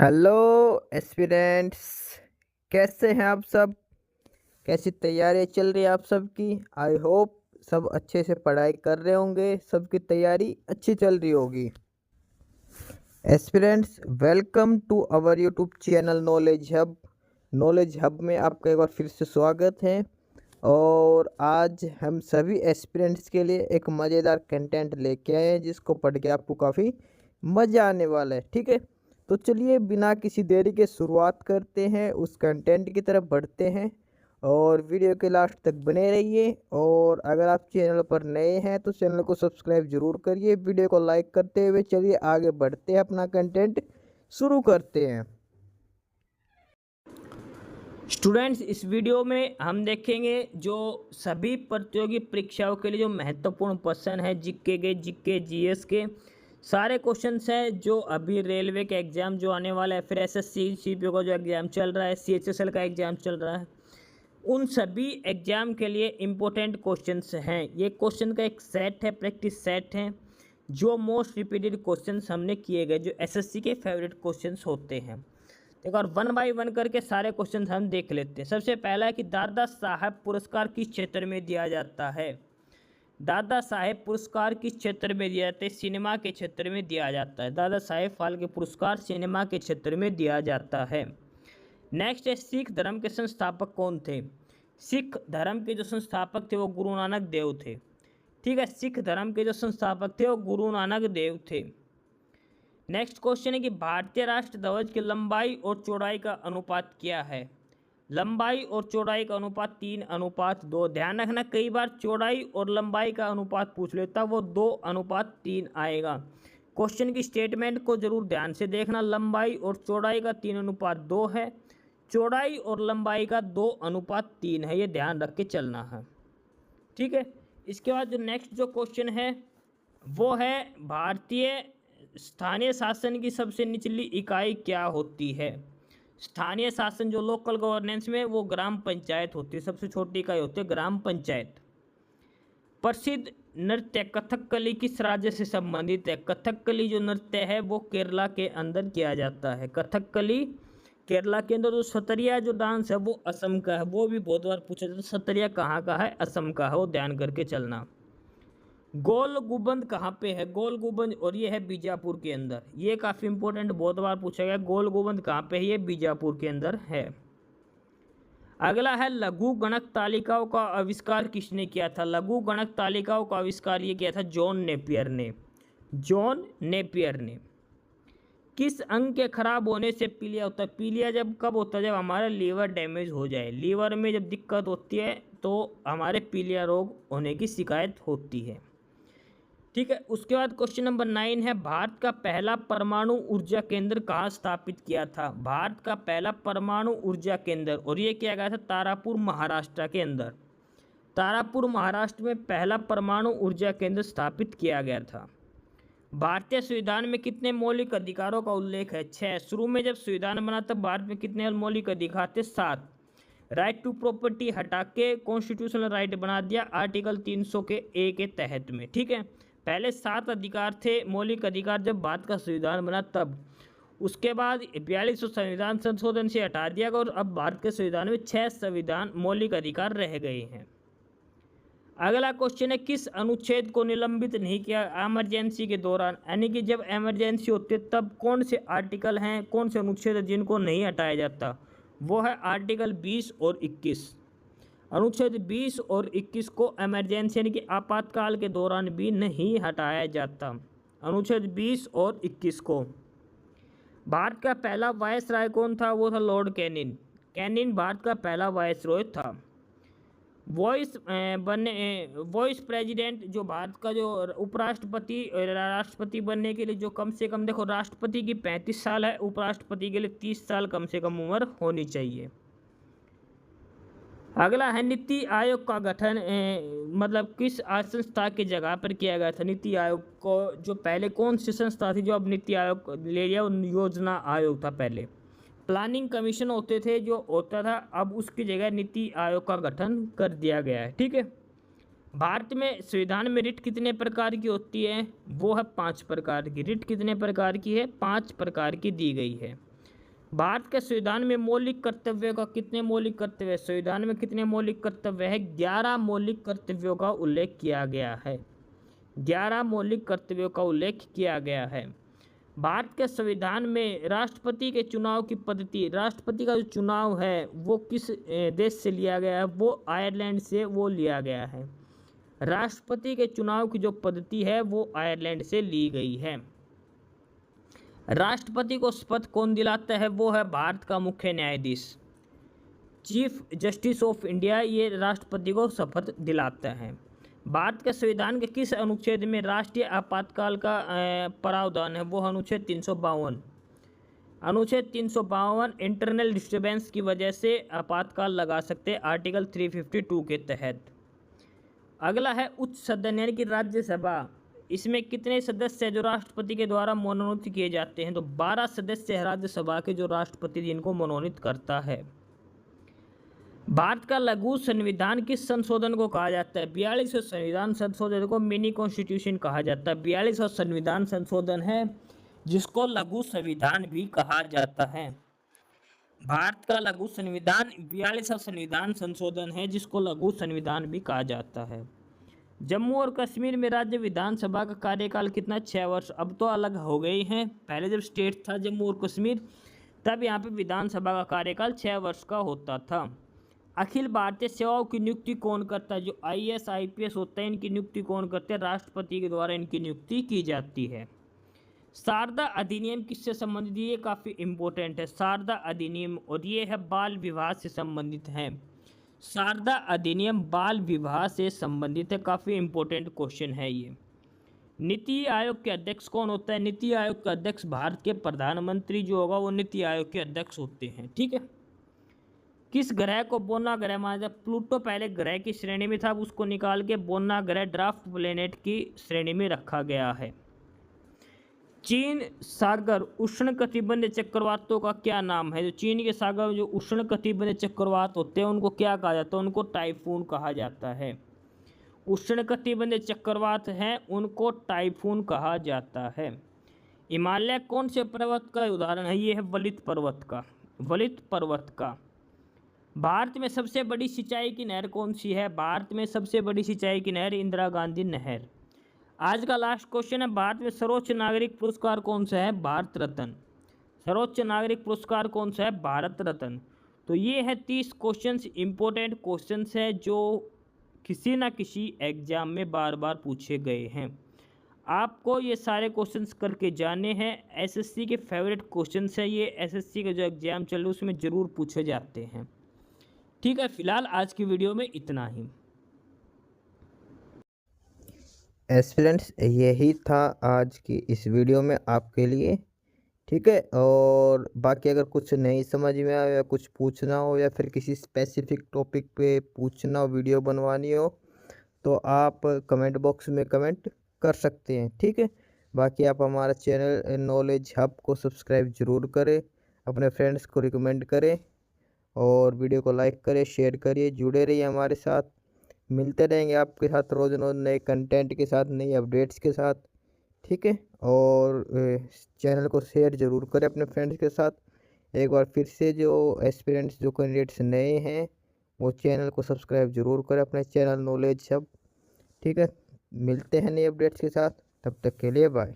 Hello aspirants, कैसे हैं आप सब। कैसी तैयारी चल रही है आप सबकी। आई होप सब अच्छे से पढ़ाई कर रहे होंगे, सबकी तैयारी अच्छी चल रही होगी। Aspirants, welcome to our YouTube channel knowledge hub. Knowledge hub में आपका एक बार फिर से स्वागत है। और आज हम सभी एस्पिरेंट्स के लिए एक मज़ेदार कंटेंट लेके आए हैं, जिसको पढ़ के आपको काफ़ी मज़ा आने वाला है। ठीक है, तो चलिए बिना किसी देरी के शुरुआत करते हैं, उस कंटेंट की तरफ बढ़ते हैं। और वीडियो के लास्ट तक बने रहिए। और अगर आप चैनल पर नए हैं तो चैनल को सब्सक्राइब जरूर करिए। वीडियो को लाइक करते हुए चलिए आगे बढ़ते हैं, अपना कंटेंट शुरू करते हैं। स्टूडेंट्स, इस वीडियो में हम देखेंगे जो सभी प्रतियोगी परीक्षाओं के लिए जो महत्वपूर्ण क्वेश्चन है, जीके जीएस के सारे क्वेश्चंस हैं जो अभी रेलवे का एग्ज़ाम जो आने वाला है, फिर एसएससी सीपीओ का जो एग्ज़ाम चल रहा है, सीएचएसएल का एग्ज़ाम चल रहा है, उन सभी एग्ज़ाम के लिए इम्पोर्टेंट क्वेश्चंस हैं। ये क्वेश्चन का एक सेट है, प्रैक्टिस सेट है, जो मोस्ट रिपीटेड क्वेश्चंस हमने किए गए, जो एसएससी के फेवरेट क्वेश्चंस होते हैं। एक और वन बाय वन करके सारे क्वेश्चन हम देख लेते हैं। सबसे पहला है कि दादा साहब पुरस्कार किस क्षेत्र में दिया जाता है। दादा साहेब पुरस्कार किस क्षेत्र में दिया जाता है? सिनेमा के क्षेत्र में दिया जाता है। दादा साहेब फाल्के पुरस्कार सिनेमा के क्षेत्र में दिया जाता है। नेक्स्ट है, सिख धर्म के संस्थापक कौन थे? सिख धर्म के जो संस्थापक थे वो गुरु नानक देव थे। ठीक है, सिख धर्म के जो संस्थापक थे वो गुरु नानक देव थे। नेक्स्ट क्वेश्चन है कि भारतीय राष्ट्र ध्वज की लंबाई और चौड़ाई का अनुपात क्या है? लंबाई और चौड़ाई का अनुपात 3:2। ध्यान रखना, कई बार चौड़ाई और लंबाई का अनुपात पूछ लेता, वो 2:3 आएगा। क्वेश्चन की स्टेटमेंट को जरूर ध्यान से देखना। लंबाई और चौड़ाई का 3:2 है, चौड़ाई और लंबाई का 2:3 है, ये ध्यान रख के चलना है। ठीक है, इसके बाद जो नेक्स्ट जो क्वेश्चन है वो है, भारतीय स्थानीय शासन की सबसे निचली इकाई क्या होती है? स्थानीय शासन जो लोकल गवर्नेंस में, वो ग्राम पंचायत होती है, सबसे छोटी इकाई होती है ग्राम पंचायत। प्रसिद्ध नृत्य कथकली किस राज्य से संबंधित है? कथकली जो नृत्य है वो केरला के अंदर किया जाता है। कथकली केरला के अंदर। जो सतरिया जो डांस है वो असम का है, वो भी बहुत बार पूछा जाता है। सतरिया कहाँ का है? असम का है, वो ध्यान करके चलना। गोल गुबंद कहाँ पे है? गोल गुबंद, और ये है बीजापुर के अंदर। ये काफ़ी इंपॉर्टेंट, बहुत बार पूछा गया। गोल गुबंद कहाँ पे है? ये बीजापुर के अंदर है। अगला है, लघु गणक तालिकाओं का आविष्कार किसने किया था? लघु गणक तालिकाओं का आविष्कार ये किया था जॉन नेपियर ने। जॉन नेपियर ने। किस अंग के खराब होने से पीलिया होता है? पीलिया जब कब होता है? जब हमारा लीवर डैमेज हो जाए। लीवर में जब दिक्कत होती है तो हमारे पीलिया रोग होने की शिकायत होती है। ठीक है, उसके बाद क्वेश्चन नंबर 9 है, भारत का पहला परमाणु ऊर्जा केंद्र कहाँ स्थापित किया था? भारत का पहला परमाणु ऊर्जा केंद्र, और ये किया गया था तारापुर महाराष्ट्र के अंदर। तारापुर महाराष्ट्र में पहला परमाणु ऊर्जा केंद्र स्थापित किया गया था। भारतीय संविधान में कितने मौलिक अधिकारों का उल्लेख है? 6। शुरू में जब संविधान बना तब भारत में कितने मौलिक अधिकार थे? 7। राइट टू प्रॉपर्टी हटा के कॉन्स्टिट्यूशनल राइट बना दिया आर्टिकल 300 के ए के तहत में। ठीक है, पहले 7 अधिकार थे मौलिक अधिकार जब भारत का संविधान बना तब। उसके बाद 42 संविधान संशोधन से हटा दिया गया और अब भारत के संविधान में 6 संविधान मौलिक अधिकार रह गए हैं। अगला क्वेश्चन है, किस अनुच्छेद को निलंबित नहीं किया इमरजेंसी के दौरान? यानी कि जब इमरजेंसी होती है तब कौन से आर्टिकल हैं, कौन से अनुच्छेद हैं जिनको नहीं हटाया जाता? वो है आर्टिकल 20 और 21। अनुच्छेद 20 और 21 को इमरजेंसी यानी कि आपातकाल के दौरान भी नहीं हटाया जाता। अनुच्छेद 20 और 21 को। भारत का पहला वायसराय कौन था? वो था लॉर्ड कैनिंग। कैनिंग भारत का पहला वायसरॉय था। वॉइस प्रेसिडेंट जो भारत का जो उपराष्ट्रपति राष्ट्रपति बनने के लिए जो कम से कम, देखो राष्ट्रपति की 35 साल है, उपराष्ट्रपति के लिए 30 साल कम से कम उम्र होनी चाहिए। अगला है, नीति आयोग का गठन मतलब किस संस्था की जगह पर किया गया था? नीति आयोग को जो पहले कौन सी संस्था थी जो अब नीति आयोग ले लिया? योजना आयोग था पहले। प्लानिंग कमीशन होते थे जो होता था, अब उसकी जगह नीति आयोग का गठन कर दिया गया है। ठीक है, भारत में संविधान में रिट कितने प्रकार की होती है? वो है 5 प्रकार की। रिट कितने प्रकार की है? 5 प्रकार की दी गई है। भारत के संविधान में मौलिक कर्तव्यों का कितने मौलिक कर्तव्य, संविधान में कितने मौलिक कर्तव्य है? 11 मौलिक कर्तव्यों का उल्लेख किया गया है। 11 मौलिक कर्तव्यों का उल्लेख किया गया है। भारत के संविधान में राष्ट्रपति के चुनाव की पद्धति, राष्ट्रपति का जो चुनाव है वो किस देश से लिया गया है? वो आयरलैंड से वो लिया गया है। राष्ट्रपति के चुनाव की जो पद्धति है वो आयरलैंड से ली गई है। राष्ट्रपति को शपथ कौन दिलाता है? वो है भारत का मुख्य न्यायाधीश, चीफ जस्टिस ऑफ इंडिया, ये राष्ट्रपति को शपथ दिलाता है। भारत के संविधान के किस अनुच्छेद में राष्ट्रीय आपातकाल का प्रावधान है? वो अनुच्छेद 352। अनुच्छेद 352 इंटरनल डिस्टर्बेंस की वजह से आपातकाल लगा सकते हैं आर्टिकल 352 के तहत। अगला है उच्च सदन यानी कि राज्यसभा, इसमें कितने सदस्य हैं जो राष्ट्रपति के द्वारा मनोनीत किए जाते हैं? तो 12 सदस्य है राज्यसभा के जो राष्ट्रपति जिनको मनोनीत करता है। भारत का लघु संविधान किस संशोधन को कहा जाता है? 42वां संविधान संशोधन को मिनी कॉन्स्टिट्यूशन कहा जाता है। 42वां संविधान संशोधन है जिसको लघु संविधान भी कहा जाता है। भारत का लघु संविधान 42वां संविधान संशोधन है जिसको लघु संविधान भी कहा जाता है। जम्मू और कश्मीर में राज्य विधानसभा का कार्यकाल कितना? 6 वर्ष। अब तो अलग हो गई हैं, पहले जब स्टेट था जम्मू और कश्मीर तब यहाँ पे विधानसभा का कार्यकाल 6 वर्ष का होता था। अखिल भारतीय सेवाओं की नियुक्ति कौन करता है? जो IAS IPS होता है इनकी नियुक्ति कौन करते हैं? राष्ट्रपति के द्वारा इनकी नियुक्ति की जाती है। शारदा अधिनियम किससे संबंधित? ये काफ़ी इम्पोर्टेंट है शारदा अधिनियम, और ये है बाल विवाह से संबंधित है। शारदा अधिनियम बाल विवाह से संबंधित है, काफ़ी इम्पोर्टेंट क्वेश्चन है ये। नीति आयोग के अध्यक्ष कौन होता है? नीति आयोग का अध्यक्ष भारत के प्रधानमंत्री जो होगा वो नीति आयोग के अध्यक्ष होते हैं। ठीक है। किस ग्रह को बोना ग्रह माना जाता है? प्लूटो पहले ग्रह की श्रेणी में था, उसको निकाल के बोना ग्रह ड्राफ्ट प्लेनेट की श्रेणी में रखा गया है। चीन सागर उष्णकटिबंधीय चक्रवातों का क्या नाम है? जो चीन के सागर में जो उष्णकटिबंधीय चक्रवात होते हैं उनको क्या कहा जाता है? उनको टाइफून कहा जाता है। उष्णकटिबंधीय चक्रवात हैं उनको टाइफून कहा जाता है। हिमालय कौन से पर्वत का उदाहरण है? ये है वलित पर्वत का, वलित पर्वत का। भारत में सबसे बड़ी सिंचाई की नहर कौन सी है? भारत में सबसे बड़ी सिंचाई की नहर इंदिरा गांधी नहर। आज का लास्ट क्वेश्चन है, भारत में सर्वोच्च नागरिक पुरस्कार कौन सा है? भारत रत्न। सर्वोच्च नागरिक पुरस्कार कौन सा है? भारत रत्न। तो ये है 30 क्वेश्चंस, इंपॉर्टेंट क्वेश्चंस है जो किसी ना किसी एग्जाम में बार बार पूछे गए हैं। आपको ये सारे क्वेश्चंस करके जाने हैं। एसएससी के फेवरेट क्वेश्चंस है ये, एसएससी का जो एग्जाम चल रहा है उसमें ज़रूर पूछे जाते हैं। ठीक है, फिलहाल आज की वीडियो में इतना ही। एस्पिरेंट्स यही था आज की इस वीडियो में आपके लिए। ठीक है, और बाकी अगर कुछ नहीं समझ में आया या कुछ पूछना हो या फिर किसी स्पेसिफिक टॉपिक पे पूछना हो, वीडियो बनवानी हो, तो आप कमेंट बॉक्स में कमेंट कर सकते हैं। ठीक है, बाकी आप हमारा चैनल नॉलेज हब को सब्सक्राइब ज़रूर करें, अपने फ्रेंड्स को रिकमेंड करें और वीडियो को लाइक करें, शेयर करिए, जुड़े रहिए हमारे साथ। मिलते रहेंगे आपके साथ रोज़ रोज़ नए कंटेंट के साथ, नई अपडेट्स के साथ। ठीक है, और चैनल को शेयर ज़रूर करें अपने फ्रेंड्स के साथ। एक बार फिर से जो एस्पिरेंट्स जो कैंडिडेट्स नए हैं वो चैनल को सब्सक्राइब ज़रूर करें, अपने चैनल नॉलेज हब। ठीक है, मिलते हैं नए अपडेट्स के साथ, तब तक के लिए बाय।